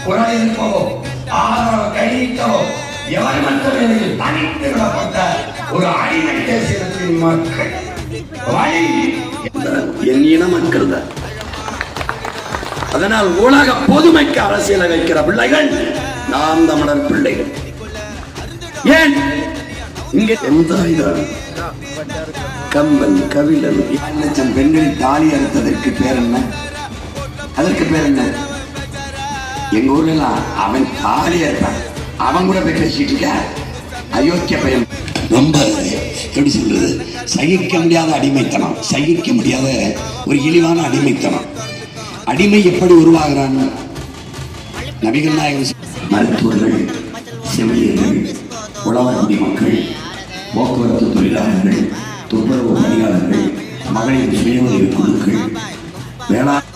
குறைப்போ ஆதரவு கையிட்டோ எவரமற்ற நிலையில் தனித்து விடப்பட்ட ஒரு அடிமை தேசியத்தின் மக்கள் என் இன மக்கள் தான். அதனால் உலக பொதுமைக்கு அரசியலை வைக்கிற பிள்ளைகள் நாம் தமிழர் பிள்ளைகள். ஏன் இங்கே கம்பன் கவிழன் 2 லட்சம் பெண்களின் தாலி அறுத்ததற்கு பேர் என்ன? அதற்கு பேர் என்ன? எங்க ஊர்ல அவன் தாலி அறுத்தான், அவன் கூட போய் பேசிட்டு இருக்க அயோக்கிய பையன். ரொம்ப எப்படி சொல்றது, சகிக்க முடியாத அடிமைத்தனம், சகிக்க முடியாத ஒரு இழிவான அடிமைத்தனம். அடிமை எப்படி உருவாகிறான்? நபிகள் நாயகம் மருத்துவர்கள், செவிலியர்கள், உழவர்குடி மக்கள், போக்குவரத்து தொழிலாளர்கள், துப்புரவு பணியாளர்கள், மகளிர் சுய உதவி குழுக்கள், வேளாண்